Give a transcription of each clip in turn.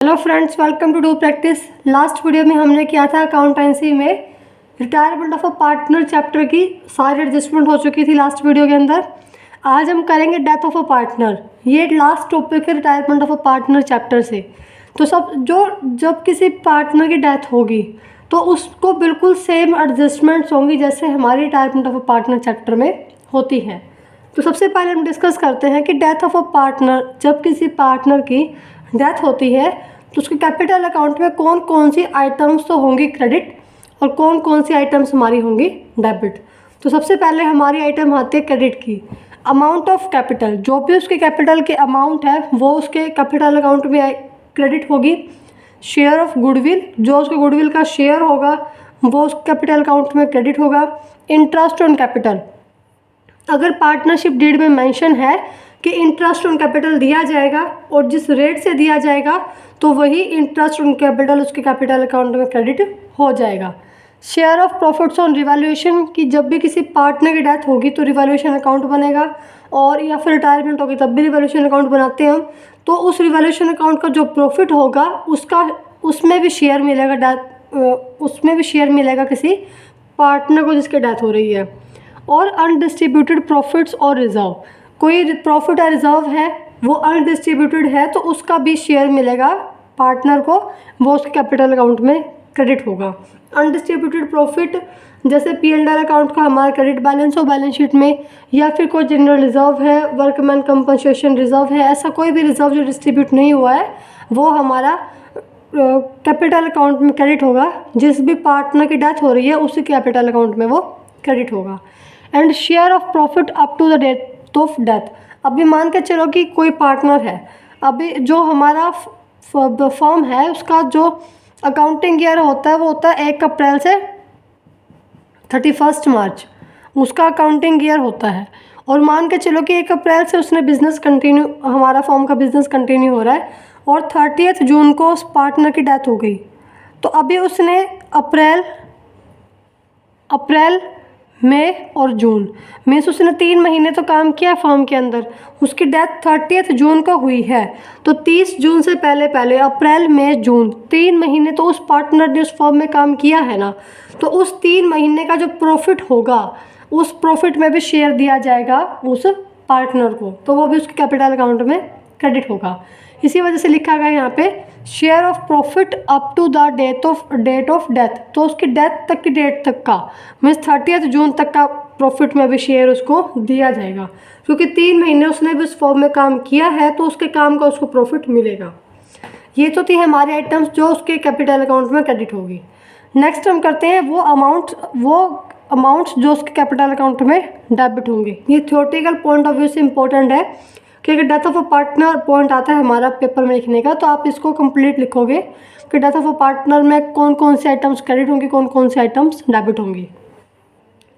Hello friends, welcome to do practice. Last video में हमने किया था अकाउंटेंसी में retirement of a partner chapter की सारी एडजस्टमेंट हो चुकी थी लास्ट वीडियो के अंदर। आज हम करेंगे डेथ ऑफ अ पार्टनर। ये लास्ट टॉपिक है retirement of a partner chapter से। तो जब किसी पार्टनर की डेथ होगी तो उसको बिल्कुल सेम एडजस्टमेंट्स होंगी जैसे हमारी retirement of a partner chapter में होती है। तो सबसे पहले हम डिस्कस करते हैं कि डेथ ऑफ अ पार्टनर, जब किसी पार्टनर की डेथ होती है तो उसके कैपिटल अकाउंट में कौन कौन सी आइटम्स तो होंगी क्रेडिट और कौन कौन सी आइटम्स हमारी होंगी डेबिट। तो सबसे पहले हमारी आइटम आती है क्रेडिट की। अमाउंट ऑफ कैपिटल, जो भी उसके कैपिटल के अमाउंट है वो उसके कैपिटल अकाउंट में क्रेडिट होगी। शेयर ऑफ गुडविल, जो उसके गुडविल का शेयर होगा वो उस कैपिटल अकाउंट में क्रेडिट होगा। इंटरेस्ट ऑन कैपिटल, अगर पार्टनरशिप डीड में मेंशन है कि इंटरेस्ट ऑन कैपिटल दिया जाएगा और जिस रेट से दिया जाएगा तो वही इंटरेस्ट ऑन कैपिटल उसके कैपिटल अकाउंट में क्रेडिट हो जाएगा। Share of profits on revaluation, कि जब भी किसी पार्टनर की डेथ होगी तो रिवैल्यूएशन अकाउंट बनेगा, और या फिर रिटायरमेंट होगी तब भी रिवैल्यूएशन अकाउंट बनाते हैं हम। तो उस रिवैल्यूएशन अकाउंट का जो प्रॉफिट होगा उसमें भी शेयर मिलेगा किसी पार्टनर को जिसकी डेथ हो रही है। और अनडिस्ट्रीब्यूटेड प्रॉफिट्स और रिजर्व, कोई प्रॉफिट या रिजर्व है वो अनडिस्ट्रीब्यूटेड है तो उसका भी शेयर मिलेगा पार्टनर को, वो उसके कैपिटल अकाउंट में क्रेडिट होगा। अनडिस्ट्रीब्यूटेड प्रॉफिट जैसे P&L अकाउंट का हमारा क्रेडिट बैलेंस हो बैलेंस शीट में, या फिर कोई जनरल रिजर्व है, वर्कमैन कंपनसेशन रिजर्व है, ऐसा कोई भी रिजर्व जो डिस्ट्रीब्यूट नहीं हुआ है वो हमारा कैपिटल अकाउंट में क्रेडिट होगा। जिस भी पार्टनर की डेथ हो रही है उसी कैपिटल अकाउंट में वो क्रेडिट होगा। And share of profit up to the date of death, अभी मान के चलो कि कोई पार्टनर है, अभी जो हमारा फर्म है उसका जो अकाउंटिंग ईयर होता है वो होता है 1 अप्रैल से 31 मार्च, उसका अकाउंटिंग ईयर होता है। और मान के चलो कि 1 अप्रैल से उसने बिज़नेस कंटिन्यू, हमारा फर्म का बिज़नेस कंटिन्यू हो रहा है और 30 जून को उस पार्टनर की डेथ हो गई। तो अभी उसने अप्रैल, मई और जून, मीन्स उसने 3 महीने तो काम किया फर्म के अंदर। उसकी डेथ 30 जून को हुई है तो 30 जून से पहले अप्रैल मई जून 3 महीने तो उस पार्टनर ने उस फर्म में काम किया है ना, तो उस 3 महीने का जो प्रॉफिट होगा उस प्रॉफिट में भी शेयर दिया जाएगा उस पार्टनर को, तो वो भी उसके कैपिटल अकाउंट में क्रेडिट होगा। इसी वजह से लिखा गया यहाँ पे share of profit up to the date of death, तो उसकी डेथ तक की डेट तक का मीन्स 30 जून तक का प्रॉफिट में भी शेयर उसको दिया जाएगा, क्योंकि 3 महीने उसने भी उस फॉर्म में काम किया है तो उसके काम का उसको प्रॉफिट मिलेगा। ये तो थी हमारी आइटम्स जो उसके कैपिटल अकाउंट में क्रेडिट होगी। नेक्स्ट हम करते हैं वो अमाउंट्स जो उसके कैपिटल अकाउंट में डेबिट होंगे। ये थ्योरेटिकल पॉइंट ऑफ व्यू से इंपॉर्टेंट है कि अगर death of a partner point आता है हमारा पेपर में लिखने का तो आप इसको कंप्लीट लिखोगे कि डेथ ऑफ अ पार्टनर में कौन कौन से आइटम्स क्रेडिट होंगी, कौन कौन से आइटम्स डेबिट होंगी।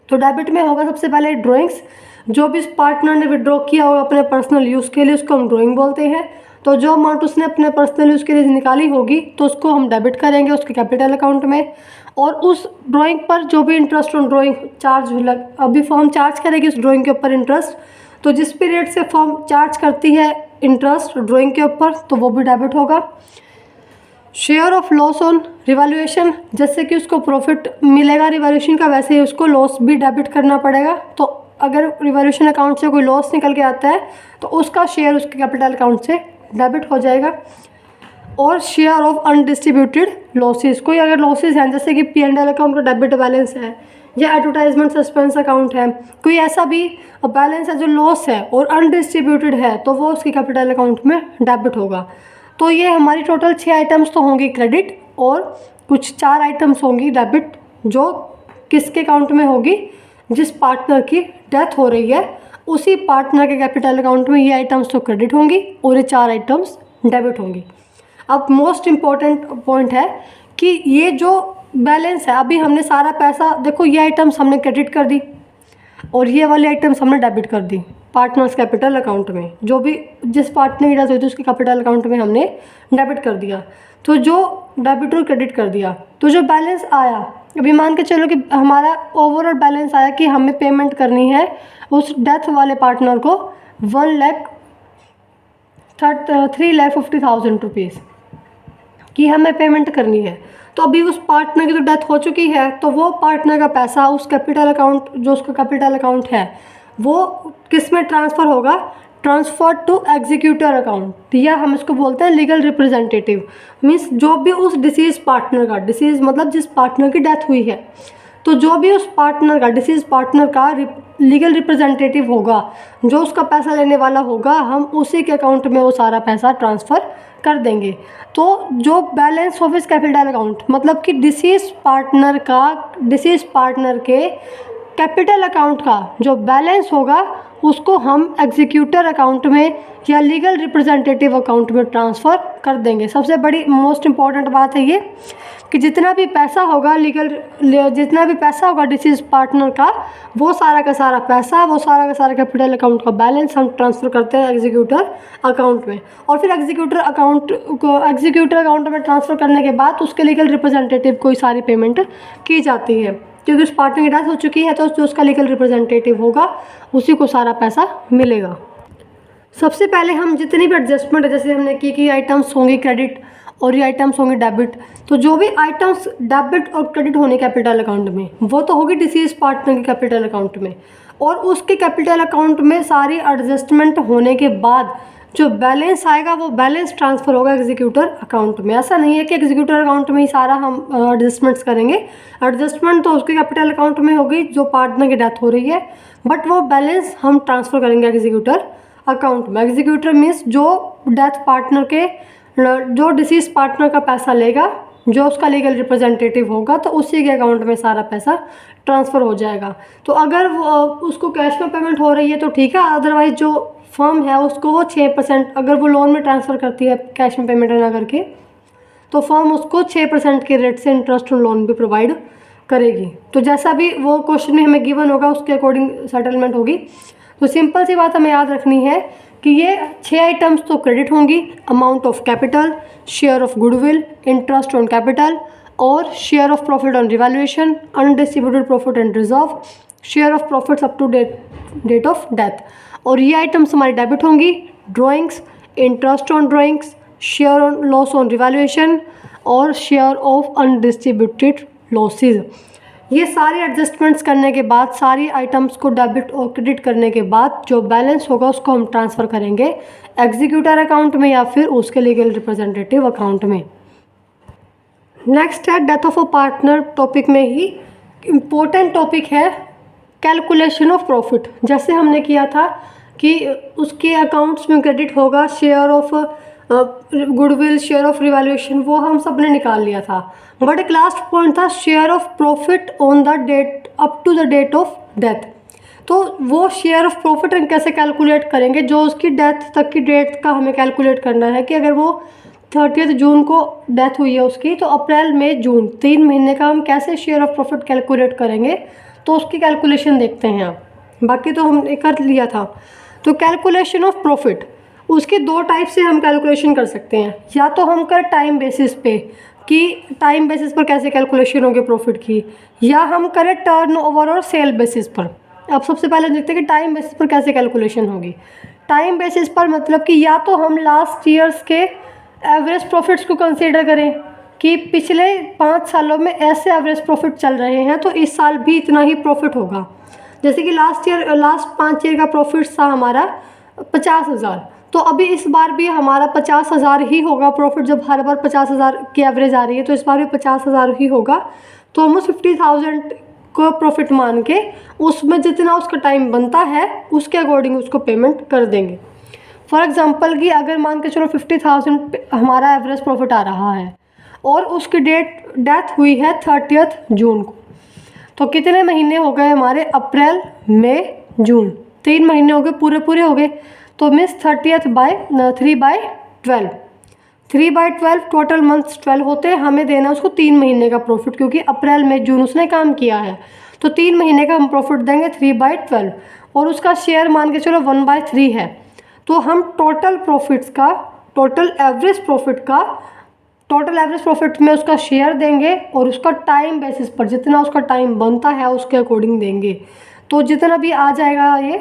तो डेबिट में होगा सबसे पहले ड्राइंग्स, जो भी इस पार्टनर ने विड्रॉ किया होगा अपने पर्सनल यूज़ के लिए उसको हम ड्राइंग बोलते हैं। तो जो अमाउंट उसने अपने पर्सनल यूज़ के लिए निकाली होगी तो उसको हम डेबिट करेंगे उसके कैपिटल अकाउंट में। और उस ड्राइंग पर जो भी इंटरेस्ट ऑन ड्राइंग चार्ज अभी फर्म चार्ज करेगी उस ड्राइंग के ऊपर इंटरेस्ट, तो जिस भी रेट से फर्म चार्ज करती है इंटरेस्ट ड्राइंग के ऊपर तो वो भी डेबिट होगा। Share of loss on revaluation, जैसे कि उसको प्रॉफिट मिलेगा रिवैल्यूएशन का वैसे ही उसको लॉस भी डेबिट करना पड़ेगा। तो अगर रिवैल्यूएशन अकाउंट से कोई लॉस निकल के आता है तो उसका शेयर उसके कैपिटल अकाउंट से डेबिट हो जाएगा। और शेयर ऑफ अनडिस्ट्रीब्यूटेड लॉसेस, कोई अगर लॉसेस हैं जैसे कि P&L अकाउंट का डेबिट बैलेंस है या एडवर्टाइजमेंट सस्पेंस अकाउंट है, कोई ऐसा भी बैलेंस है जो लॉस है और अनडिस्ट्रीब्यूटेड है तो वो उसके कैपिटल अकाउंट में डेबिट होगा। तो ये हमारी टोटल 6 आइटम्स तो होंगी क्रेडिट और कुछ 4 आइटम्स होंगी डेबिट, जो किसके अकाउंट में होगी, जिस पार्टनर की डेथ हो रही है उसी पार्टनर के कैपिटल अकाउंट में ये आइटम्स तो क्रेडिट होंगी और ये 4 आइटम्स डेबिट होंगी। अब मोस्ट इम्पॉर्टेंट पॉइंट है कि ये जो बैलेंस है, अभी हमने सारा पैसा, देखो ये आइटम्स हमने क्रेडिट कर दी और ये वाली आइटम्स हमने डेबिट कर दी पार्टनर्स कैपिटल अकाउंट में, जो भी जिस पार्टनर की डेथ हुई थी उसके कैपिटल अकाउंट में हमने डेबिट कर दिया। तो जो डेबिट और क्रेडिट कर दिया तो जो बैलेंस आया, अभी मान के चलो कि हमारा ओवरऑल बैलेंस आया कि हमें पेमेंट करनी है उस डेथ वाले पार्टनर को 3,50,000 रुपीज़। कि हमें पेमेंट करनी है। तो अभी उस पार्टनर की तो डेथ हो चुकी है, तो वो पार्टनर का पैसा उस कैपिटल अकाउंट, जो उसका कैपिटल अकाउंट है, वो किस में ट्रांसफ़र होगा? ट्रांसफ़र टू एग्जीक्यूटर अकाउंट, या हम इसको बोलते हैं लीगल रिप्रेजेंटेटिव। मीन्स जो भी उस डिसीज पार्टनर का, डिसीज मतलब जिस पार्टनर की डेथ हुई है, तो जो भी उस पार्टनर का, डिसीज पार्टनर का लीगल रिप्रेजेंटेटिव होगा, जो उसका पैसा लेने वाला होगा, हम उसी के अकाउंट में वो सारा पैसा ट्रांसफ़र कर देंगे। तो जो balance of his capital account, मतलब कि डिसीज पार्टनर के कैपिटल अकाउंट का जो बैलेंस होगा, उसको हम एग्जीक्यूटर अकाउंट में या लीगल रिप्रेजेंटेटिव अकाउंट में ट्रांसफ़र कर देंगे। सबसे बड़ी मोस्ट इम्पॉर्टेंट बात है ये कि जितना भी पैसा होगा डिसीज पार्टनर का, वो सारा का सारा कैपिटल अकाउंट का बैलेंस हम ट्रांसफ़र करते हैं एग्जीक्यूटर अकाउंट में। और फिर एग्जीक्यूटर अकाउंट में ट्रांसफ़र करने के बाद उसके लीगल रिप्रेजेंटेटिव को सारी पेमेंट की जाती है, क्योंकि उस पार्टनर की डेथ हो चुकी है, तो जो उसका लीगल रिप्रेजेंटेटिव होगा उसी को सारा पैसा मिलेगा। सबसे पहले हम जितनी भी एडजस्टमेंट है, जैसे हमने की आइटम्स होंगी क्रेडिट और ये आइटम्स होंगे डेबिट, तो जो भी आइटम्स डेबिट और क्रेडिट होने कैपिटल अकाउंट में, वो तो होगी डिसीज पार्टनर के कैपिटल अकाउंट में, और उसके कैपिटल अकाउंट में सारी एडजस्टमेंट होने के बाद जो बैलेंस आएगा वो बैलेंस ट्रांसफ़र होगा एग्जीक्यूटर अकाउंट में। ऐसा नहीं है कि एग्जीक्यूटर अकाउंट में ही सारा हम एडजस्टमेंट्स करेंगे, एडजस्टमेंट तो उसके कैपिटल अकाउंट में होगी जो पार्टनर की डेथ हो रही है, बट वो बैलेंस हम ट्रांसफ़र करेंगे एग्जीक्यूटर अकाउंट में। एग्जीक्यूटर मीन्स जो डिसीज पार्टनर का पैसा लेगा, जो उसका लीगल रिप्रेजेंटेटिव होगा, तो उसी के अकाउंट में सारा पैसा ट्रांसफ़र हो जाएगा। तो अगर उसको कैश में पेमेंट हो रही है तो ठीक है, अदरवाइज़ जो फर्म है उसको वो 6%, अगर वो लोन में ट्रांसफ़र करती है कैश में पेमेंट ना करके, तो फर्म उसको 6% के रेट से इंटरेस्ट ऑन लोन भी प्रोवाइड करेगी। तो जैसा भी वो क्वेश्चन में हमें गिवन होगा उसके अकॉर्डिंग सेटलमेंट होगी। तो सिंपल सी बात हमें याद रखनी है कि ये 6 आइटम्स तो क्रेडिट होंगी: amount of capital, share of goodwill, interest on capital, और share of profit on revaluation, undistributed profit and reserve, share of profits up to date of death. और ये आइटम्स हमारी डेबिट होंगी: drawings, interest on drawings, share on loss on revaluation, और share of undistributed losses. ये सारे adjustments करने के बाद, सारी आइटम्स को डेबिट और क्रेडिट करने के बाद जो बैलेंस होगा उसको हम ट्रांसफ़र करेंगे एग्जीक्यूटर अकाउंट में या फिर उसके लीगल रिप्रेजेंटेटिव अकाउंट में। नेक्स्ट है death of a partner. Topic में ही इम्पोर्टेंट टॉपिक है कैलकुलेशन ऑफ प्रॉफिट। जैसे हमने किया था कि उसके अकाउंट्स में क्रेडिट होगा share of goodwill, share of revaluation, वो हम सब ने निकाल लिया था, बट एक लास्ट पॉइंट था share of profit on the date up to the date of death. तो वो शेयर ऑफ प्रॉफिट हम कैसे कैलकुलेट करेंगे, जो उसकी डेथ तक की डेट का हमें कैलकुलेट करना है कि अगर वो 30 जून को डेथ हुई है उसकी, तो अप्रैल मई जून 3 महीने का हम कैसे शेयर ऑफ प्रॉफिट कैलकुलेट करेंगे, तो उसकी कैलकुलेशन देखते हैं आप। बाकी तो हमने कर लिया था। तो कैलकुलेशन ऑफ प्रॉफिट, उसके 2 टाइप से हम कैलकुलेशन कर सकते हैं। या तो हम कर टाइम बेसिस पे कि टाइम बेसिस पर कैसे कैलकुलेशन होगी प्रॉफिट की, या हम करें टर्नओवर और सेल बेसिस पर। अब सबसे पहले देखते हैं कि टाइम बेसिस पर कैसे कैलकुलेशन होगी। टाइम बेसिस पर मतलब कि या तो हम लास्ट ईयर्स के एवरेज प्रॉफिट्स को कंसीडर करें कि पिछले 5 सालों में ऐसे एवरेज प्रॉफिट चल रहे हैं, तो इस साल भी इतना ही प्रॉफिट होगा। जैसे कि लास्ट 5 ईयर का प्रॉफिट था हमारा 50,000, तो अभी इस बार भी हमारा 50,000 ही होगा प्रॉफिट। जब हर बार 50,000 की एवरेज आ रही है, तो इस बार भी 50,000 ही होगा। तो हम उस 50,000 को प्रॉफिट मान के उसमें जितना उसका टाइम बनता है उसके अकॉर्डिंग उसको पेमेंट कर देंगे। फॉर एग्जांपल कि अगर मान के चलो 50,000 हमारा एवरेज प्रॉफिट आ रहा है और उसकी डेथ हुई है 30 जून को, तो कितने महीने हो गए हमारे? अप्रैल मई जून, 3 महीने हो गए, पूरे हो गए। तो मीन्स 30 बाय 3/12, 3/12 टोटल मंथ्स 12 होते हैं। हमें देना उसको 3 महीने का प्रॉफिट, क्योंकि अप्रैल में जून उसने काम किया है, तो 3 महीने का हम प्रॉफिट देंगे 3/12, और उसका शेयर मान के चलो 1/3 है। तो हम टोटल एवरेज प्रॉफिट में उसका शेयर देंगे और उसका टाइम बेसिस पर जितना उसका टाइम बनता है उसके अकॉर्डिंग देंगे। तो जितना भी आ जाएगा ये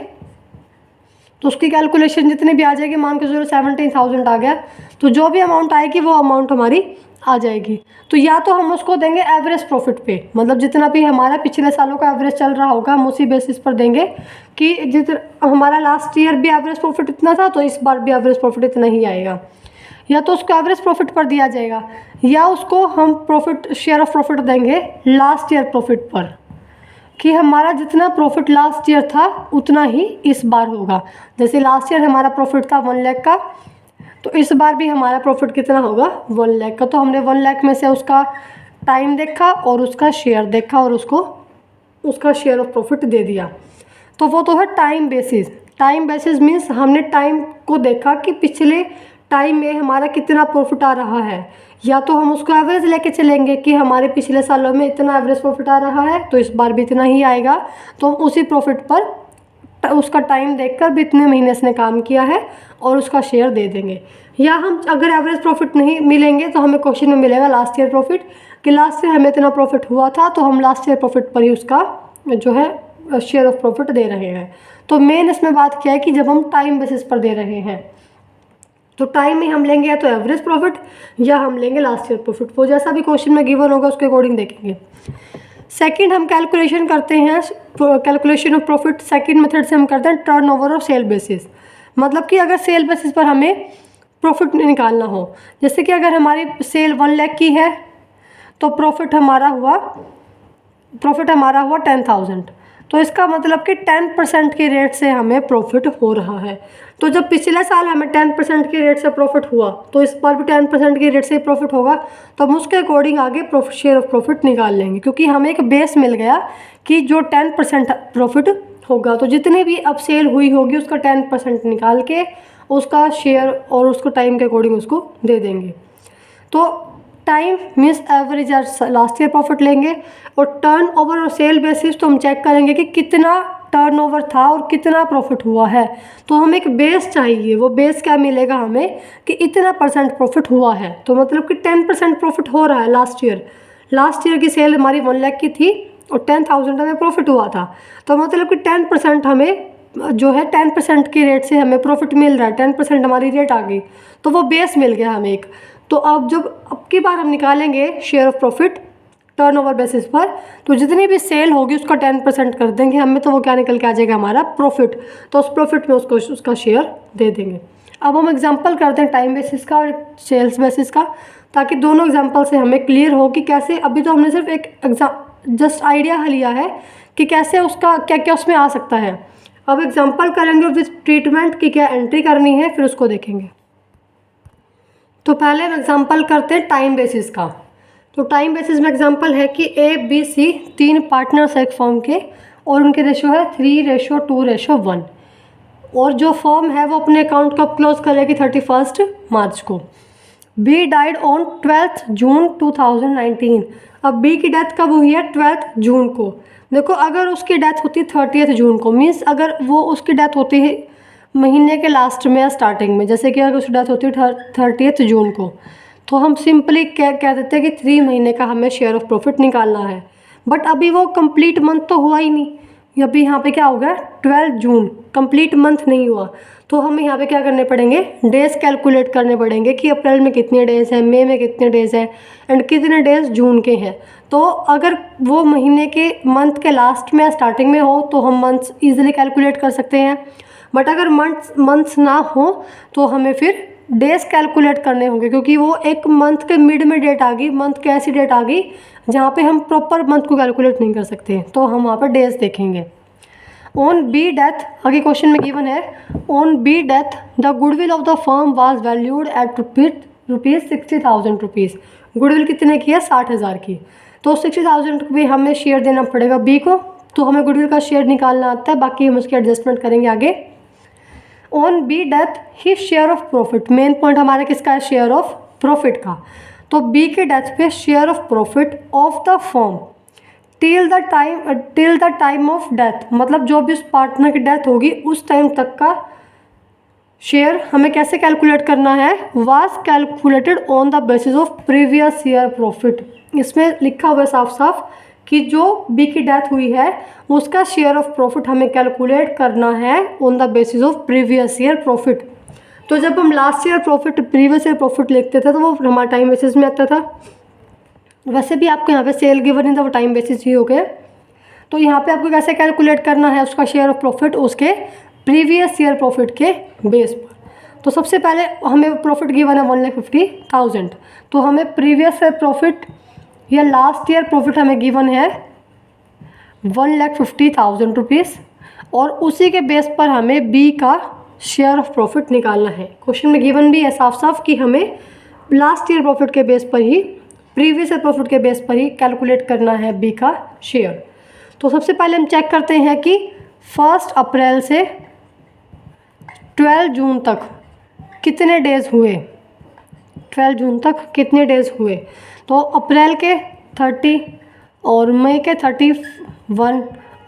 तो उसकी कैलकुलेशन जितनी भी आ जाएगी, मान के चलो 17,000 आ गया, तो जो भी अमाउंट आएगी वो अमाउंट हमारी आ जाएगी। तो या तो हम उसको देंगे एवरेज प्रॉफिट पे, मतलब जितना भी हमारा पिछले सालों का एवरेज चल रहा होगा हम उसी बेसिस पर देंगे कि जितना हमारा लास्ट ईयर भी एवरेज प्रॉफिट इतना था तो इस बार भी एवरेज प्रॉफिट इतना ही आएगा। या तो उसको एवरेज प्रॉफिट पर दिया जाएगा, या उसको हम प्रॉफिट शेयर ऑफ प्रॉफिट देंगे लास्ट ईयर प्रॉफिट पर, कि हमारा जितना प्रॉफिट लास्ट ईयर था उतना ही इस बार होगा। जैसे लास्ट ईयर हमारा प्रॉफिट था 1 लाख का, तो इस बार भी हमारा प्रॉफिट कितना होगा 1 लाख का। तो हमने 1 लाख में से उसका टाइम देखा और उसका शेयर देखा और उसको उसका शेयर ऑफ प्रॉफिट दे दिया। तो वो तो है time basis. Time basis means हमने टाइम को देखा कि पिछले टाइम में हमारा कितना प्रॉफिट आ रहा है, या तो हम उसको एवरेज लेके चलेंगे कि हमारे पिछले सालों में इतना एवरेज प्रॉफिट आ रहा है तो इस बार भी इतना ही आएगा, तो हम उसी प्रॉफिट पर उसका टाइम देखकर भी इतने महीने इसने काम किया है और उसका शेयर दे देंगे। या हम अगर एवरेज प्रॉफिट नहीं मिलेंगे तो हमें क्वेश्चन में मिलेगा लास्ट ईयर प्रॉफिट, कि लास्ट ईयर हमें इतना प्रॉफिट हुआ था तो हम लास्ट ईयर प्रॉफिट पर ही उसका जो है शेयर ऑफ प्रॉफिट दे रहे हैं। तो मेन इसमें बात क्या है कि जब हम टाइम बेसिस पर दे रहे हैं तो टाइम में हम लेंगे या तो एवरेज प्रॉफिट या हम लेंगे लास्ट ईयर प्रॉफिट, वो जैसा भी क्वेश्चन में गिवन होगा उसके अकॉर्डिंग देखेंगे। सेकंड हम कैलकुलेशन करते हैं, calculation of profit second method से हम करते हैं टर्नओवर और सेल बेसिस। मतलब कि अगर सेल बेसिस पर हमें प्रॉफिट निकालना हो, जैसे कि अगर हमारी सेल 1 लाख की है तो प्रॉफिट हमारा हुआ 10,000, तो इसका मतलब कि 10% के रेट से हमें प्रॉफिट हो रहा है। तो जब पिछले साल हमें 10% के रेट से प्रॉफिट हुआ तो इस बार भी 10% के रेट से प्रॉफिट होगा, तो हम उसके अकॉर्डिंग आगे शेयर ऑफ प्रॉफिट निकाल लेंगे, क्योंकि हमें एक बेस मिल गया कि जो 10% प्रॉफिट होगा तो जितनी भी अब सेल हुई होगी उसका 10% निकाल के उसका शेयर और उसको टाइम के अकॉर्डिंग उसको दे देंगे। तो टाइम मीन्स एवरेज या लास्ट ईयर प्रॉफिट लेंगे, और टर्न ओवर और सेल बेसिस तो हम चेक करेंगे कि कितना टर्नओवर था और कितना प्रॉफिट हुआ है। तो हमें एक बेस चाहिए, वो बेस क्या मिलेगा हमें कि इतना % प्रॉफिट हुआ है, तो मतलब कि 10% प्रॉफिट हो रहा है। लास्ट ईयर की सेल हमारी 1 लाख की थी और 10,000 हमें प्रॉफिट हुआ था, तो मतलब कि 10% हमें जो है 10% के रेट से हमें प्रॉफिट मिल रहा है, 10% हमारी रेट आ गई, तो वो बेस मिल गया हमें एक। तो अब की बार हम निकालेंगे share of profit turnover basis पर, तो जितनी भी सेल होगी उसका 10% कर देंगे हमें, तो वो क्या निकल के आ जाएगा हमारा प्रॉफिट, तो उस प्रॉफिट में उसको उसका शेयर दे देंगे। अब हम एग्जांपल करते हैं टाइम बेसिस का और सेल्स बेसिस का, ताकि दोनों एग्जांपल से हमें क्लियर हो कि कैसे। अभी तो हमने सिर्फ एक जस्ट आइडिया लिया है कि कैसे उसका क्या क्या उसमें आ सकता है। अब एग्जांपल करेंगे विथ ट्रीटमेंट की क्या एंट्री करनी है, फिर उसको देखेंगे। तो पहले हम एग्जांपल करते हैं टाइम बेसिस का। तो टाइम बेसिस में एग्जांपल है कि ABC 3 पार्टनर्स है एक फर्म के, और उनके रेशो है 3:2:1, और जो फर्म है वो अपने अकाउंट कब क्लोज करेगी 31 मार्च को। B डाइड ऑन 12 जून 2019। अब B की डेथ कब हुई है 12 जून को। देखो अगर उसकी डेथ होती 30 जून को, मीन्स अगर वो उसकी डेथ होती है महीने के लास्ट में या स्टार्टिंग में, जैसे कि अगर उसकी डेथ होती है 30 जून को, तो हम सिंपली कह देते हैं कि 3 महीने का हमें शेयर ऑफ प्रॉफिट निकालना है। बट अभी वो कंप्लीट मंथ तो हुआ ही नहीं, अभी यहाँ पे क्या हो गया 12 जून, कंप्लीट मंथ नहीं हुआ, तो हमें यहाँ पे क्या करने पड़ेंगे, डेज कैलकुलेट करने पड़ेंगे कि अप्रैल में कितने डेज़ हैं, मई में कितने डेज़ हैं, एंड कितने डेज़ जून के हैं। तो अगर वो महीने के मंथ के लास्ट में या स्टार्टिंग में हो तो हम मंथ्स ईजिली कैलकुलेट कर सकते हैं, बट अगर मंथ्स ना हो तो हमें फिर डेज कैलकुलेट करने होंगे, क्योंकि वो एक मंथ के मिड में डेट आ गई, मंथ की ऐसी डेट आ गई जहाँ पे हम प्रॉपर मंथ को कैलकुलेट नहीं कर सकते, तो हम वहाँ पर डेज देखेंगे। ऑन बी डेथ, आगे क्वेश्चन में गिवन है, on B death the goodwill of the firm was valued at rupees 60,000 rupees. Goodwill कितने की है 60,000 की, तो 60,000 भी हमें शेयर देना पड़ेगा बी को, तो हमें गुडविल का शेयर निकालना आता है, बाकी हम उसकी एडजस्टमेंट करेंगे आगे। ऑन बी डेथ ही share of profit, main point हमारा किसका है शेयर ऑफ प्रॉफिट का, तो बी के डेथ पे share of profit of the firm till the time of death, मतलब जो भी उस पार्टनर की डेथ होगी उस टाइम तक का शेयर हमें कैसे कैलकुलेट करना है, was calculated on the basis of previous year profit. इसमें लिखा हुआ है साफ साफ कि जो बी की डेथ हुई है उसका शेयर ऑफ प्रॉफिट हमें कैलकुलेट करना है on the basis of previous year profit. तो जब हम last year profit previous year profit लिखते थे तो वो हमारा टाइम बेसिस में आता था। वैसे भी आपको यहाँ पे सेल गिवन नहीं था, वो टाइम बेसिस ही हो गया। तो यहाँ पे आपको कैसे कैलकुलेट करना है उसका शेयर ऑफ प्रॉफिट उसके प्रीवियस ईयर प्रॉफिट के बेस पर। तो सबसे पहले हमें प्रॉफिट गिवन है 1,50,000, तो हमें प्रीवियस ईयर प्रॉफिट या लास्ट ईयर प्रॉफिट हमें गिवन है 1,50,000 रुपीज़, और उसी के बेस पर हमें बी का शेयर ऑफ प्रॉफिट निकालना है। क्वेश्चन में गिवन भी है साफ साफ कि हमें लास्ट ईयर प्रॉफिट के बेस पर ही, प्रीवियस ईयर प्रॉफिट के बेस पर ही कैलकुलेट करना है बी का शेयर। तो सबसे पहले हम चेक करते हैं कि 1 अप्रैल से 12 जून तक कितने डेज़ हुए, 12 जून तक कितने डेज़ हुए। तो अप्रैल के 30 और मई के 31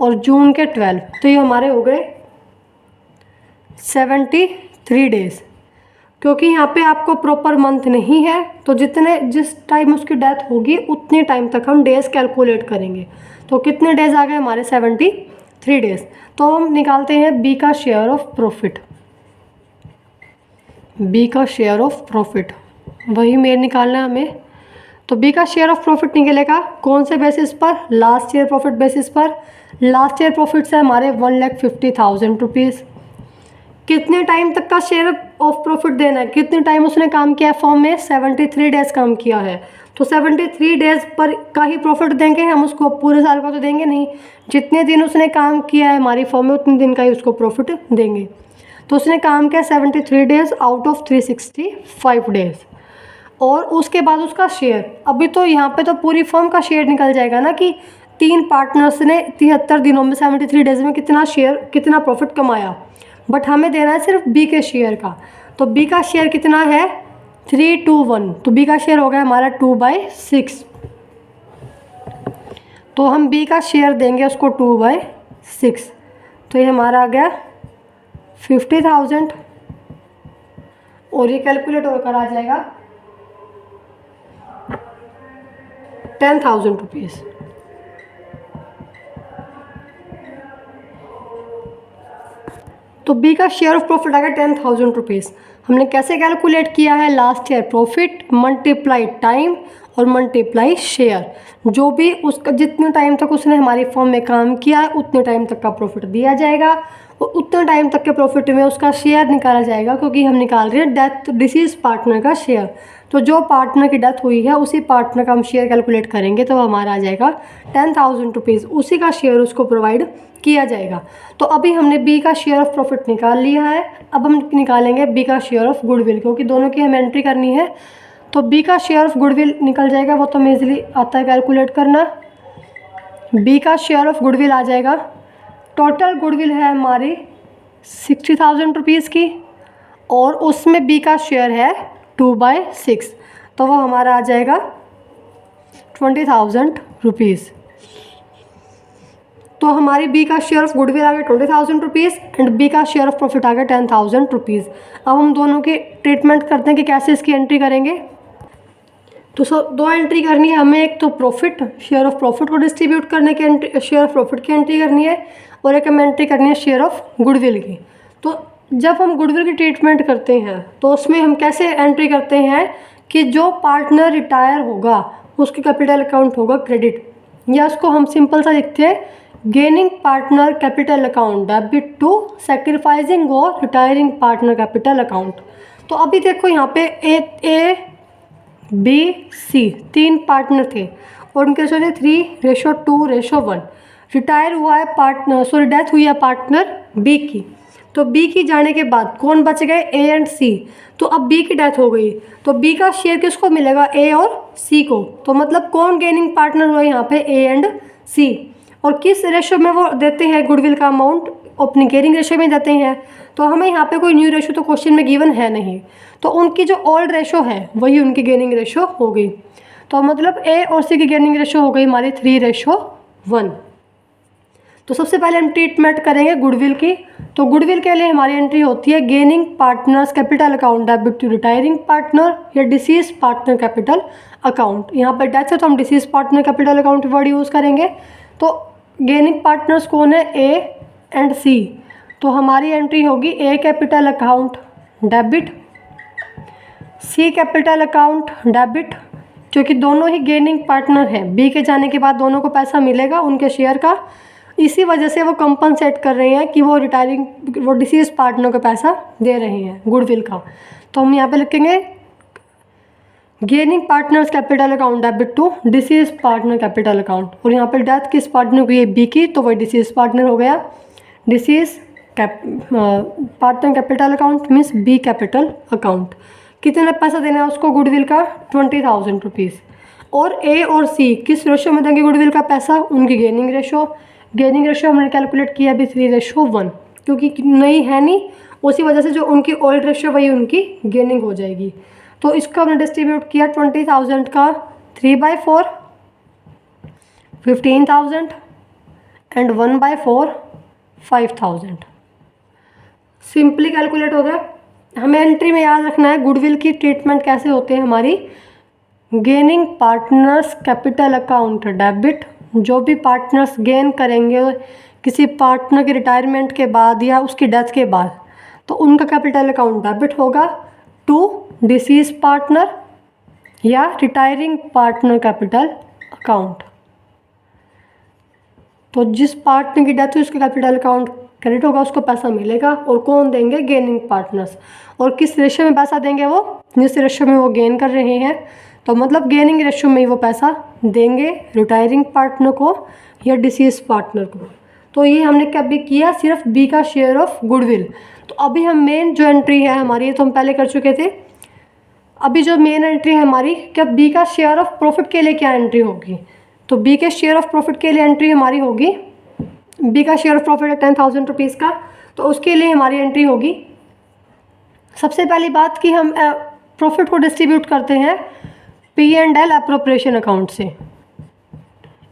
और जून के 12, तो ये हमारे हो गए 73 डेज़। क्योंकि यहाँ पे आपको प्रॉपर मंथ नहीं है तो जिस टाइम उसकी डेथ होगी उतने टाइम तक हम डेज़ कैलकुलेट करेंगे। तो कितने डेज़ आ गए हमारे 73 डेज़। तो हम निकालते हैं बी का शेयर ऑफ प्रॉफिट, बी का शेयर ऑफ प्रॉफिट वही मेन निकालना है हमें। तो बी का शेयर ऑफ प्रॉफिट निकलेगा कौन से बेसिस पर, लास्ट ईयर प्रॉफिट बेसिस पर। लास्ट ईयर प्रॉफिट से हमारे 1,50,000 रुपीज़। कितने टाइम तक का शेयर ऑफ प्रॉफिट देना है, कितने टाइम उसने काम किया है फॉर्म में, 73 डेज़ काम किया है। तो 73 डेज़ पर का ही प्रॉफिट देंगे हम उसको, पूरे साल का तो देंगे नहीं। जितने दिन उसने काम किया है हमारी फॉर्म में उतने दिन का ही उसको प्रॉफिट देंगे। तो उसने काम किया 73 डेज़ आउट ऑफ 365 डेज़, और उसके बाद उसका शेयर। अभी तो यहाँ पे तो पूरी फर्म का शेयर निकल जाएगा ना कि 3 पार्टनर्स ने 73 दिनों में 73 डेज़ में कितना प्रॉफिट कमाया, बट हमें देना है सिर्फ बी के शेयर का। तो बी का शेयर कितना है 321, तो बी का शेयर हो गया हमारा 2/6। तो हम बी का शेयर देंगे उसको 2/6, तो ये हमारा आ गया 50,000, और ये कैलकुलेट होकर आ जाएगा 10,000 रुपीज़। तो बी का शेयर ऑफ प्रॉफिट आ गया 10,000 रुपीज़। हमने कैसे कैलकुलेट किया है, last year profit multiply time और मल्टीप्लाई शेयर। जो भी उसका जितने टाइम तक उसने हमारी फर्म में काम किया है उतने टाइम तक का प्रॉफिट दिया जाएगा, और उतने टाइम तक के प्रॉफिट में उसका शेयर निकाला जाएगा, क्योंकि हम निकाल रहे हैं डेथ डिसीज पार्टनर का शेयर। तो जो पार्टनर की डेथ हुई है उसी पार्टनर का हम शेयर कैलकुलेट करेंगे, तो हमारा आ जाएगा 10,000 रुपीज़, उसी का शेयर उसको प्रोवाइड किया जाएगा। तो अभी हमने बी का शेयर ऑफ प्रॉफिट निकाल लिया है। अब हम निकालेंगे बी का शेयर ऑफ गुडविल, क्योंकि दोनों की हमें एंट्री करनी है। तो बी का शेयर ऑफ गुडविल निकल जाएगा, वो तो हमें ईजिली आता है कैलकुलेट करना। बी का शेयर ऑफ गुडविल आ जाएगा, टोटल गुडविल है हमारी 60,000 रुपीज़ की, और उसमें बी का शेयर है 2/6, तो वो हमारा आ जाएगा 20,000 रुपीज़। तो हमारी बी का शेयर ऑफ गुडविल आ गया 20,000 रुपीज़ एंड बी का शेयर ऑफ प्रॉफिट आ गया 10,000 रुपीज़। अब हम दोनों की ट्रीटमेंट करते हैं कि कैसे इसकी एंट्री करेंगे। तो दो एंट्री करनी है हमें, एक तो प्रॉफिट, शेयर ऑफ प्रॉफिट को डिस्ट्रीब्यूट करने की शेयर ऑफ प्रॉफिट की एंट्री करनी है, और एक हमें एंट्री करनी है शेयर ऑफ गुडविल की। तो जब हम गुडविल की ट्रीटमेंट करते हैं तो उसमें हम कैसे एंट्री करते हैं कि जो पार्टनर रिटायर होगा उसके कैपिटल अकाउंट होगा क्रेडिट, या उसको हम सिंपल सा लिखते हैं gaining partner capital account debit to sacrificing और रिटायरिंग पार्टनर कैपिटल अकाउंट। तो अभी देखो यहाँ पे ए बी सी 3 पार्टनर थे और उनके रेशो थे 3:2:1। रिटायर हुआ है पार्टनर, डेथ हुई है पार्टनर बी की। तो बी की जाने के बाद कौन बच गए, ए एंड सी। तो अब बी की डेथ हो गई तो बी का शेयर किसको मिलेगा, ए और सी को। तो मतलब कौन गेनिंग पार्टनर हुआ यहाँ पे, ए एंड सी। और किस रेशो में वो देते हैं गुडविल का अमाउंट, अपनी गेयरिंग रेशो में देते हैं। तो हमें यहाँ पे कोई न्यू रेशो तो क्वेश्चन में गिवन है नहीं, तो उनकी जो ओल्ड रेशो है वही उनकी गेयरिंग रेशो हो गई। तो मतलब ए और सी की गेयरिंग रेशो हो गई हमारी 3:1। तो सबसे पहले हम ट्रीटमेंट करेंगे गुडविल की। तो गुडविल के लिए हमारी एंट्री होती है gaining partners capital account debit to retiring partner या डिसीज पार्टनर कैपिटल अकाउंट। यहाँ पर डेथ है तो हम deceased partner capital account word use करेंगे। तो गेनिंग पार्टनर्स कौन है, ए एंड सी, तो हमारी एंट्री होगी ए कैपिटल अकाउंट डेबिट, सी कैपिटल अकाउंट डेबिट, क्योंकि दोनों ही गेनिंग पार्टनर हैं। बी के जाने के बाद दोनों को पैसा मिलेगा उनके शेयर का, इसी वजह से वो कंपनसेट कर रहे हैं कि वो डिसीज पार्टनर को पैसा दे रहे हैं गुडविल का। तो हम यहाँ पे लिखेंगे gaining partners capital account debit to deceased partner capital account, और यहाँ पे डेथ किस पार्टनर की है, बी की, तो वही डिसीज पार्टनर हो गया। Deceased partner capital account means B capital account. कितना पैसा देना है उसको गुडविल का, 20,000 रुपीज़। और ए और सी किस रेशो में देंगे गुडविल का पैसा, उनकी गेनिंग रेशो। गेनिंग रेशो हमने कैलकुलेट किया अभी 3:1, क्योंकि नई है नहीं, उसी वजह से जो उनकी ओल्ड रेशो वही उनकी गेनिंग हो जाएगी। तो इसको हमने डिस्ट्रीब्यूट किया 20,000 का 3/4 15,000 एंड 1/4 5,000। सिंपली कैलकुलेट हो गया। हमें एंट्री में याद रखना है गुडविल की ट्रीटमेंट कैसे होते हैं हमारी। Gaining partners capital account debit, जो भी पार्टनर्स गेन करेंगे किसी पार्टनर के रिटायरमेंट के बाद या उसकी डेथ के बाद, तो उनका कैपिटल अकाउंट डेबिट होगा टू डिसीज पार्टनर या रिटायरिंग पार्टनर कैपिटल अकाउंट। तो जिस पार्टनर की डेथ हुई उसका कैपिटल अकाउंट क्रेडिट होगा, उसको पैसा मिलेगा। और कौन देंगे, गेनिंग पार्टनर्स। और किस रेशो में पैसा देंगे, वो जिस रेशो में वो गेन कर रहे हैं, तो मतलब गेनिंग रेशो में ही वो पैसा देंगे रिटायरिंग पार्टनर को या डिसीज पार्टनर को। तो ये हमने कभी किया सिर्फ बी का शेयर ऑफ गुडविल। तो अभी हम मेन जो एंट्री है हमारी, ये तो हम पहले कर चुके थे। अभी जो मेन एंट्री है हमारी, क्या बी का शेयर ऑफ प्रॉफिट के लिए क्या एंट्री होगी, तो बी के शेयर ऑफ प्रॉफिट के लिए एंट्री हमारी होगी, बी का शेयर ऑफ प्रॉफिट है 10,000 रुपीज़ का, तो उसके लिए हमारी एंट्री होगी। सबसे पहली बात कि हम प्रॉफिट को डिस्ट्रीब्यूट करते हैं P&L एप्रोप्रिएशन अकाउंट से,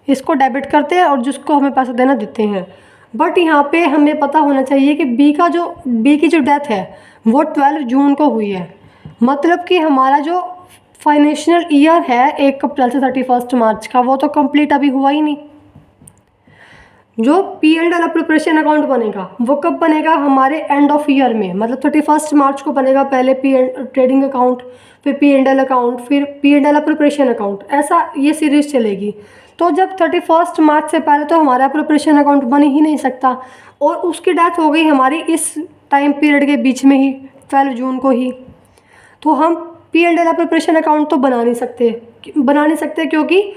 इसको डेबिट करते हैं और जिसको हमें पैसा देना देते हैं। बट यहाँ पे हमें पता होना चाहिए कि बी की जो डेथ है वो 12 जून को हुई है, मतलब कि हमारा जो फाइनेंशियल ईयर है 1 अप्रैल से 31 मार्च का, वो तो कंप्लीट अभी हुआ ही नहीं। जो P&L एप्रोप्रिएशन अकाउंट बनेगा वो कब बनेगा, हमारे एंड ऑफ ईयर में, मतलब 31 मार्च को बनेगा। पहले ट्रेडिंग अकाउंट, फिर P&L अकाउंट, फिर P&L एप्रोप्रिएशन अकाउंट, ऐसा ये सीरीज चलेगी। तो जब 31 मार्च से पहले तो हमारा एप्रोप्रिएशन अकाउंट बन ही नहीं सकता, और उसकी डेथ हो गई हमारी इस टाइम पीरियड के बीच में ही, 12 जून को ही। तो हम P&L एप्रोप्रिएशन अकाउंट तो बना नहीं सकते क्योंकि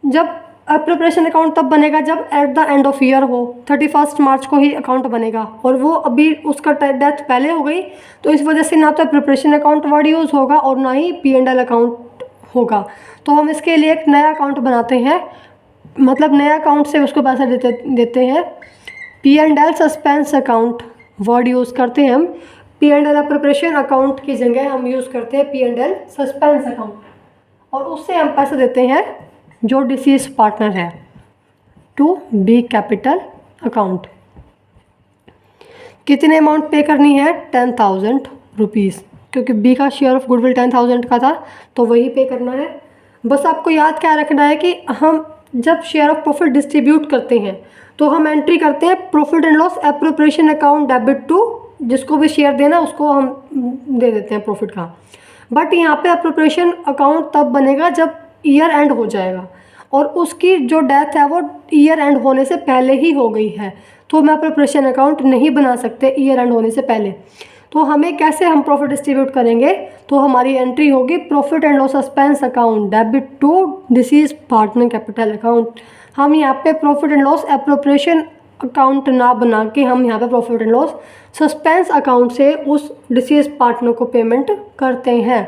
जब एप्रोप्रिएशन अकाउंट तब बनेगा जब eight the end of year हो, 31 मार्च को ही अकाउंट बनेगा, और वो अभी उसका डेथ पहले हो गई, तो इस वजह से ना तो एप्रोप्रिएशन अकाउंट वर्ड यूज़ होगा और ना ही P&L अकाउंट होगा। तो हम इसके लिए एक नया अकाउंट बनाते हैं, मतलब नया अकाउंट से उसको पैसा देते हैं। P&L suspense account word use करते हैं हम, P&L एप्रोप्रिएशन अकाउंट की जगह हम यूज़ करते हैं P&L सस्पेंस अकाउंट, और उससे हम पैसा देते हैं जो डिसीज पार्टनर है टू बी कैपिटल अकाउंट। कितने अमाउंट पे करनी है, 10,000 रुपीज़, क्योंकि बी का शेयर ऑफ गुडविल 10,000 का था तो वही पे करना है। बस आपको याद क्या रखना है कि हम जब शेयर ऑफ प्रॉफिट डिस्ट्रीब्यूट करते हैं तो हम एंट्री करते हैं profit and loss appropriation account debit to, जिसको भी शेयर देना उसको हम दे देते हैं प्रॉफिट का। बट यहाँ पे एप्रोप्रिएशन अकाउंट तब बनेगा जब ईयर एंड हो जाएगा, और उसकी जो डेथ है वो ईयर एंड होने से पहले ही हो गई है, तो हम एप्रोप्रिएशन अकाउंट नहीं बना सकते ईयर एंड होने से पहले। तो हमें कैसे हम प्रॉफिट डिस्ट्रीब्यूट करेंगे, तो हमारी एंट्री होगी profit and loss suspense account debit to deceased partner capital account. हम यहाँ पे profit and loss appropriation account ना बना के हम यहाँ पे profit and loss suspense account से उस डिसीज पार्टनर को पेमेंट करते हैं।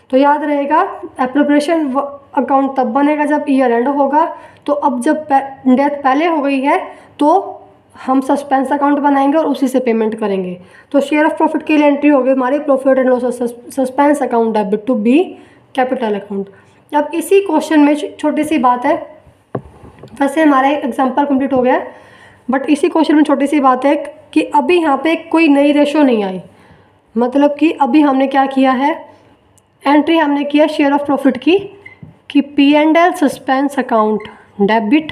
तो याद रहेगा एप्रोप्रिएशन अकाउंट तब बनेगा जब ईयर एंड होगा। तो अब जब डेथ पहले हो गई है तो हम सस्पेंस अकाउंट बनाएंगे और उसी से पेमेंट करेंगे। तो शेयर ऑफ प्रॉफिट के लिए एंट्री होगी हमारी profit and loss suspense account debit to B capital account. अब इसी क्वेश्चन में छोटी सी बात है, वैसे हमारा एग्जाम्पल कंप्लीट हो गया, बट इसी क्वेश्चन में छोटी सी बात है कि अभी यहाँ पे कोई नई रेशो नहीं आई, मतलब कि अभी हमने क्या किया है, एंट्री हमने किया शेयर ऑफ प्रॉफिट की कि P&L suspense account debit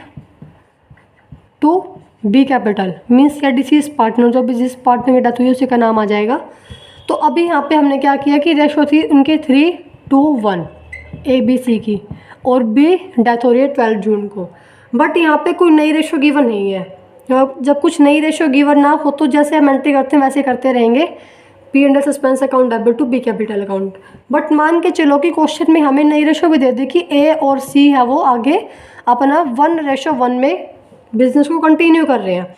to B capital, means या डिसीज पार्टनर, जो भी जिस पार्टनर की डेथ हुई उसी का नाम आ जाएगा। तो अभी यहाँ पे हमने क्या किया कि रेशो थी उनकी 3:1 ABC की, और बी डेथ हो रही है 12 जून को। बट यहाँ पे कोई नई रेशो गिवन नहीं है। जब कुछ नई रेशो गिवन ना हो तो जैसे हम एंट्री करते हैं वैसे करते रहेंगे, P&L suspense account debit to B capital account. But मान के चलो कि क्वेश्चन में हमें नई रेशो भी दे दी कि A और C है वो आगे अपना 1:1 में बिजनेस को कंटिन्यू कर रहे हैं।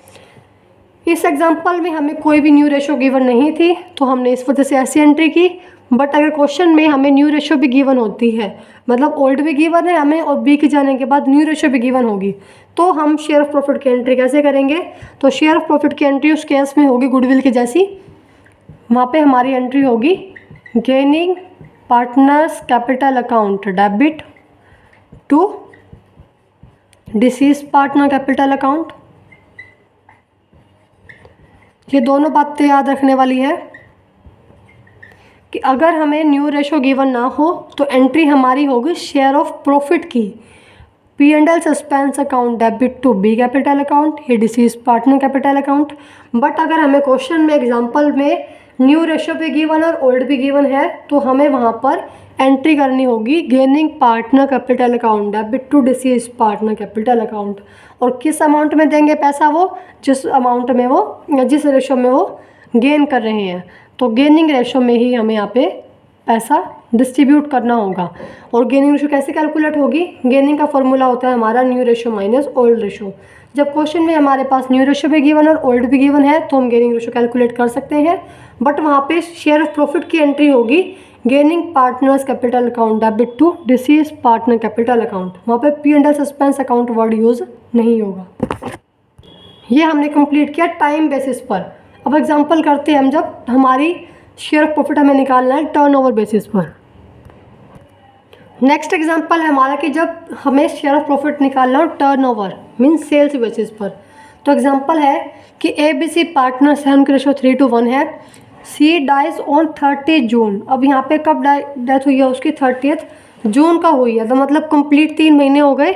इस एग्जांपल में हमें कोई भी न्यू रेशो गिवन नहीं थी तो हमने इस वजह से ऐसी एंट्री की। बट अगर क्वेश्चन में हमें न्यू रेशो भी गिवन होती है, मतलब ओल्ड भी गिवन है हमें और बी के जाने के बाद न्यू रेशो भी गिवन होगी, तो हम शेयर ऑफ प्रॉफिट की एंट्री कैसे करेंगे? तो शेयर ऑफ प्रॉफिट की एंट्री उस केस में होगी गुडविल की जैसी। वहाँ पे हमारी एंट्री होगी gaining partners capital account debit to deceased partner capital account. ये दोनों बातें याद रखने वाली है कि अगर हमें न्यू रेशो गिवन ना हो तो एंट्री हमारी होगी शेयर ऑफ प्रॉफिट की P&L suspense account debit to B capital account, ये deceased partner capital account. But अगर हमें क्वेश्चन में एग्जांपल में न्यू रेशो भी गिवन और ओल्ड भी गिवन है तो हमें वहाँ पर एंट्री करनी होगी gaining partner capital account debit to deceased partner capital account. और किस अमाउंट में देंगे पैसा? वो जिस अमाउंट में वो या जिस रेशो में वो गेन कर रहे हैं, तो गेनिंग रेशो में ही हमें यहाँ पे पैसा डिस्ट्रीब्यूट करना होगा। और गेनिंग रेशो कैसे कैलकुलेट होगी? गेनिंग का फॉर्मूला होता है हमारा new ratio minus old ratio. जब क्वेश्चन में हमारे पास न्यू रेशो भी गिवन और ओल्ड भी गिवन है तो हम गेनिंग रेशो कैलकुलेट कर सकते हैं। बट वहाँ पे शेयर ऑफ प्रॉफिट की एंट्री होगी gaining partners capital account debit to deceased partner capital account. वहाँ पे P&L suspense account word use नहीं होगा। ये हमने कंप्लीट किया टाइम बेसिस पर। अब एग्जांपल करते हैं हम, जब हमारी शेयर ऑफ प्रॉफिट हमें निकालना है टर्नओवर बेसिस पर। नेक्स्ट एग्जांपल है हमारा कि जब हमें शेयर ऑफ प्रॉफिट निकालना हो टर्नओवर मीन्स सेल्स बेसिस पर। तो एग्जांपल है कि ABC पार्टनर्स है, उनकी रेशो 3:1 है। C डाइज ऑन 30 जून। अब यहाँ पे कब डेथ हुई है उसकी? 30 जून का हुई है, तो मतलब कंप्लीट 3 महीने हो गए,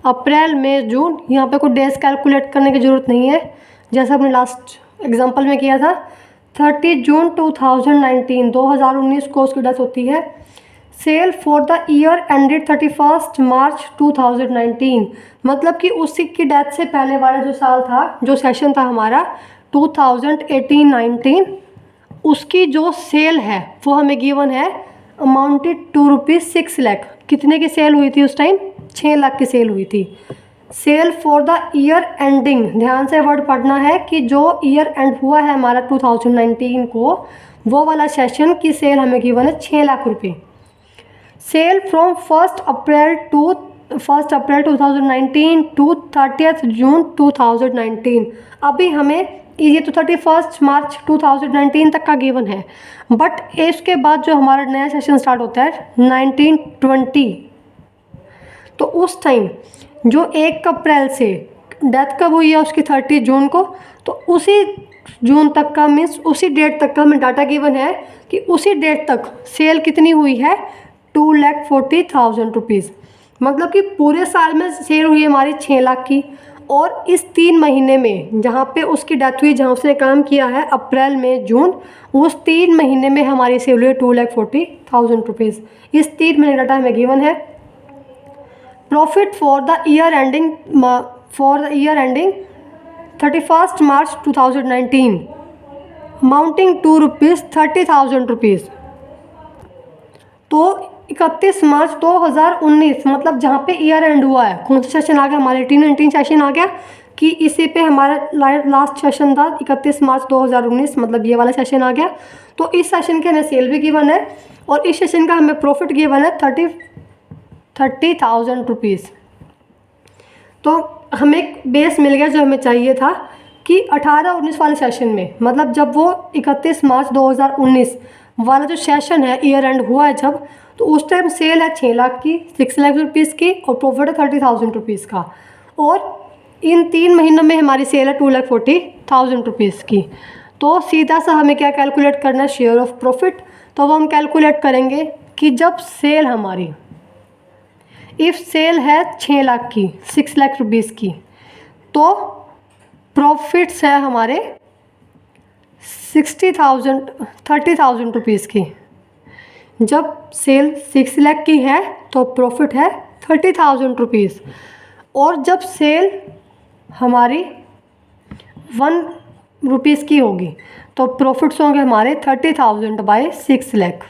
अप्रैल मई जून। यहाँ पे कोई डेज कैलकुलेट करने की ज़रूरत नहीं है, जैसा हमने लास्ट एग्जांपल में किया था। 30 जून 2019 को उसकी डेथ होती है। Sale for the year ended 31 March 2019, मतलब कि उसी की डेथ से पहले वाला जो साल था, जो सेशन था हमारा 2018-19, उसकी जो सेल है वो हमें गिवन है अमाउंटेड टू ₹6 लाख। कितने की सेल हुई थी उस टाइम? 6 लाख की सेल हुई थी। Sale for the year ending, ध्यान से वर्ड पढ़ना है कि जो ईयर एंड हुआ है हमारा 2019 को, वो वाला सेशन की सेल हमें गिवन है 6 लाख रुपए। सेल फ्रॉम 1 अप्रैल 2019 टू 30 जून 2019। अभी हमें ये तो 31 मार्च 2019 तक का गिवन है, बट इसके बाद जो हमारा नया सेशन स्टार्ट होता है 1920, तो उस टाइम जो 1 अप्रैल से डेथ कब हुई है उसकी 30 जून को, तो उसी जून तक का मीन्स उसी डेट तक का हमें डाटा गिवन है कि उसी डेट तक सेल कितनी हुई है 2,40,000 रुपीज़। मतलब कि पूरे साल में सेल हुई है हमारी 6 लाख की, और इस 3 महीने में जहाँ पे उसकी डेथ हुई, जहाँ उसने काम किया है अप्रैल में जून, उस 3 महीने में हमारी सेल हुई है 2,40,000 रुपीज़। इस 3 महीने डाटा हमें गिवन है। Profit for the year ending 31 March 2019 amounting to ₹30,000। तो 31 मार्च 2019, मतलब जहाँ पे ईयर एंड हुआ है, कौन सा सेशन आ गया हमारे 18-19 सेशन आ गया कि इसी पे हमारा लास्ट सेशन था 31 मार्च 2019, मतलब ये वाला सेशन आ गया। तो इस सेशन के हमें सेल भी गिवन है और इस सेशन का हमें प्रॉफिट गिवन है 30,000 रुपीज़। तो हमें बेस मिल गया जो हमें चाहिए था कि 18-19 वाले सेशन में, मतलब जब वो 31 मार्च 2019 वाला जो सेशन है ईयर एंड हुआ है जब, तो उस टाइम सेल है 6 लाख की, 6 लाख रुपीज़ की, और प्रॉफिट है 30,000 रुपीज़ का। और इन 3 महीनों में हमारी सेल है 2,40,000 रुपीज़ की। तो सीधा सा हमें क्या कैलकुलेट करना है, शेयर ऑफ प्रॉफिट। तो वो हम कैलकुलेट करेंगे कि जब सेल हमारी, इफ़ सेल है 6 लाख की, 6 लाख रुपीज़ की, तो प्रॉफिट्स है हमारे 30,000 रुपीज़ की। जब सेल 6 लाख की है तो प्रॉफिट है 30,000 रुपीज़, और जब सेल हमारी 1 रुपीज़ की होगी तो प्रॉफिट्स होंगे हमारे 30,000 बाय 6 लाख।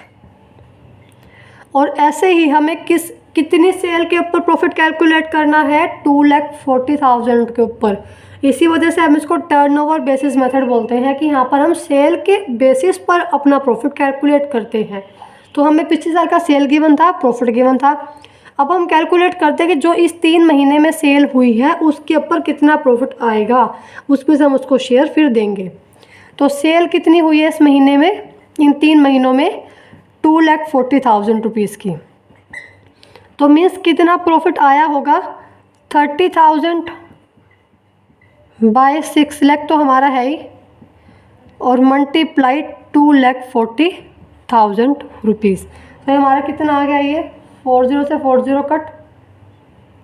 और ऐसे ही हमें कितनी सेल के ऊपर प्रॉफिट कैलकुलेट करना है, 2,40,000 के ऊपर। इसी वजह से हम इसको टर्नओवर बेसिस मेथड बोलते हैं कि यहाँ पर हम सेल के बेसिस पर अपना प्रॉफिट कैलकुलेट करते हैं। तो हमें पिछले साल का सेल गिवन था, प्रॉफिट गिवन था। अब हम कैलकुलेट करते हैं कि जो इस 3 महीने में सेल हुई है उसके ऊपर कितना प्रॉफिट आएगा, उसमें से हम उसको शेयर फिर देंगे। तो सेल कितनी हुई है इस महीने में, इन 3 महीनों में, 2,40,000 रुपीज़ की। तो मीन्स कितना प्रॉफिट आया होगा, 30,000 बाय 6 लाख तो हमारा है ही, और मल्टीप्लाई 2,40,000 रुपीज़। तो हमारा कितना आ गया, ये 40 से 40 कट,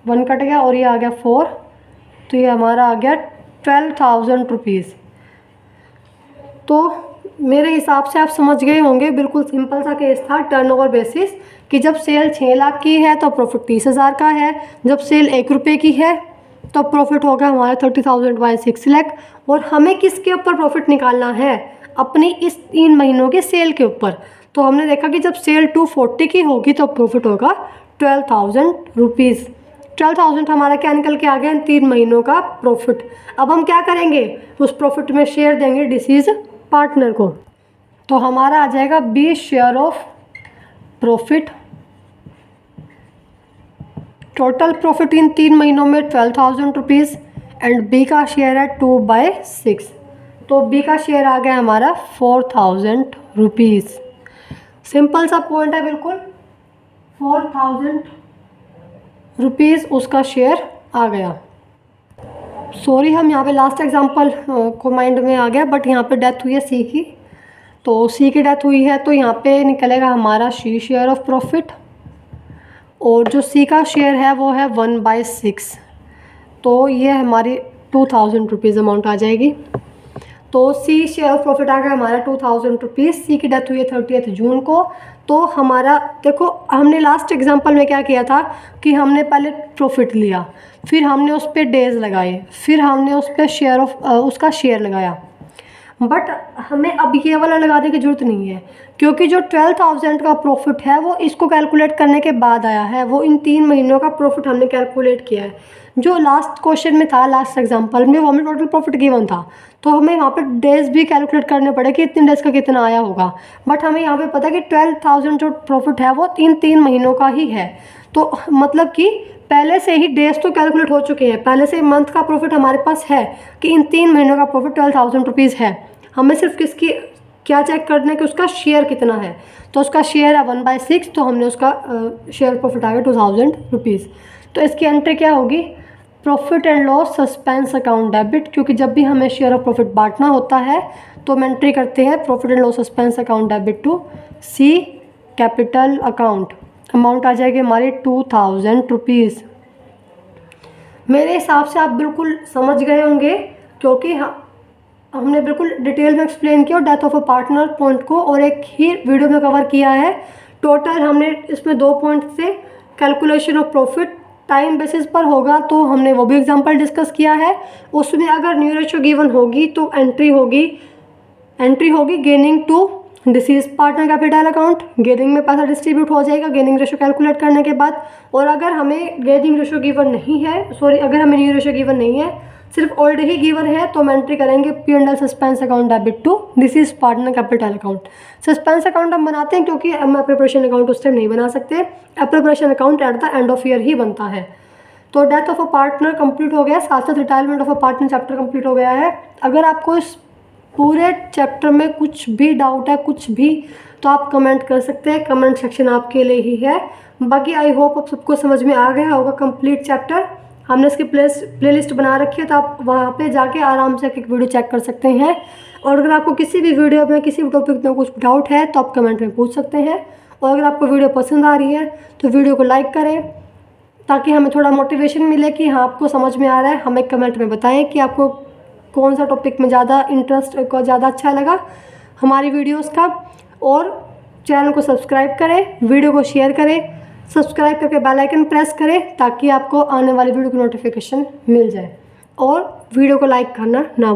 1 कट गया और ये आ गया 4, तो ये हमारा आ गया 12,000 रुपीज़। तो मेरे हिसाब से आप समझ गए होंगे, बिल्कुल सिंपल सा केस था टर्नओवर बेसिस, कि जब सेल 6 लाख की है तो प्रॉफिट 30,000 का है, जब सेल 1 रुपये की है तो प्रॉफिट होगा हमारा 30,000 बाय 6 लाख। और हमें किसके ऊपर प्रॉफिट निकालना है, अपनी इस 3 महीनों के सेल के ऊपर। तो हमने देखा कि जब सेल 240 की होगी तो प्रॉफिट होगा 12,000 रुपीज़। 12,000 हमारा क्या निकल के आ गया, इन 3 महीनों का प्रॉफिट। अब हम क्या करेंगे, उस प्रॉफिट में शेयर देंगे डिसीज पार्टनर को। तो हमारा आ जाएगा B share of profit. Total profit in 3 महीनों में 12,000 रुपीज़, एंड बी का शेयर है 2/6। तो बी का शेयर आ गया हमारा 4,000 रुपीज़। सिंपल सा पॉइंट है बिल्कुल, 4,000 रुपीज़ उसका शेयर आ गया। सॉरी, हम यहाँ पे लास्ट एग्जांपल को माइंड में आ गया, बट यहाँ पे डेथ हुई है सी की। तो सी की डेथ हुई है तो यहाँ पे निकलेगा हमारा सी शेयर ऑफ प्रॉफिट, और जो सी का शेयर है वो है 1/6। तो ये हमारी 2,000 रुपीज़ अमाउंट आ जाएगी। तो सी शेयर ऑफ प्रॉफिट आ गया हमारा 2,000 रुपीज़। सी की डेथ हुई है 30 जून को। तो हमारा देखो, हमने लास्ट एग्जांपल में क्या किया था कि हमने पहले प्रॉफिट लिया, फिर हमने उस पर डेज़ लगाए, फिर हमने उस पर शेयर ऑफ उसका शेयर लगाया। बट हमें अब ये वाला लगाने की ज़रूरत नहीं है, क्योंकि जो 12,000 का प्रॉफिट है वो इसको कैलकुलेट करने के बाद आया है। वो इन 3 महीनों का प्रॉफिट हमने कैलकुलेट किया है। जो लास्ट क्वेश्चन में था, लास्ट एग्जांपल में, वो हमें टोटल प्रॉफिट गिवन था, तो हमें वहाँ पे डेज़ भी कैलकुलेट करने पड़े कि इतने डेज़ का कितना आया होगा। बट हमें यहाँ पे पता है कि 12,000 जो प्रॉफिट है वो 3 महीनों का ही है। तो मतलब कि पहले से ही डेज तो कैलकुलेट हो चुके हैं, पहले से मंथ का प्रॉफिट हमारे पास है कि इन 3 महीनों का प्रॉफिट 12,000 रुपीज़ है। हमें सिर्फ किसकी क्या चेक करना है कि उसका शेयर कितना है। तो उसका शेयर है 1/6, तो हमने उसका शेयर प्रॉफिट आ गया 2,000 रुपीज़। तो इसकी एंट्री क्या होगी, profit and loss suspense account debit, क्योंकि जब भी हमें शेयर ऑफ प्रॉफिट बांटना होता है तो हम एंट्री करते हैं profit and loss suspense account debit to C capital account. Amount आ जाएगी हमारी 2,000 रुपीज़। मेरे हिसाब से आप बिल्कुल समझ गए होंगे, क्योंकि हमने बिल्कुल डिटेल में एक्सप्लेन किया और death of a partner point को और एक ही वीडियो में कवर किया है। टोटल हमने इसमें 2 पॉइंट से calculation of profit time basis पर होगा, तो हमने वो भी एग्जांपल डिस्कस किया है। उसमें अगर न्यू रेशियो गिवन होगी तो एंट्री होगी gaining to deceased partner capital account. Gaining में पैसा डिस्ट्रीब्यूट हो जाएगा गेनिंग रेशियो कैलकुलेट करने के बाद। और अगर हमें गेनिंग रेशियो गिवन नहीं है, अगर हमें न्यू रेशियो गिवन नहीं है, सिर्फ ओल्ड ही गिवन है, तो हम एंट्री करेंगे P&L suspense account debit to deceased partner capital account. Suspense account हम बनाते हैं क्योंकि हम प्रिपरेशन अकाउंट उस टाइम नहीं बना सकते। Preparation account at the end of year ही बनता है। तो death of a partner complete हो गया, साथ साथ retirement of a partner chapter complete हो गया है। अगर आपको इस पूरे चैप्टर में कुछ भी डाउट है, कुछ भी, तो आप कमेंट कर सकते हैं। कमेंट सेक्शन आपके लिए ही है। बाकी आई होप आप सबको समझ में आ गया होगा कंप्लीट चैप्टर। हमने इसकी प्लेलिस्ट बना रखी है, तो आप वहाँ पे जाके आराम से एक वीडियो चेक कर सकते हैं। और अगर आपको किसी भी वीडियो में किसी भी टॉपिक में कुछ डाउट है तो आप कमेंट में पूछ सकते हैं। और अगर आपको वीडियो पसंद आ रही है तो वीडियो को लाइक करें, ताकि हमें थोड़ा मोटिवेशन मिले कि हाँ आपको समझ में आ रहा है। हमें कमेंट में बताएं कि आपको कौन सा टॉपिक में ज़्यादा इंटरेस्ट को ज़्यादा अच्छा लगा हमारी वीडियोस का। और चैनल को सब्सक्राइब करें, वीडियो को शेयर करें, सब्सक्राइब करके बेल आइकन प्रेस करें ताकि आपको आने वाली वीडियो की नोटिफिकेशन मिल जाए। और वीडियो को लाइक करना ना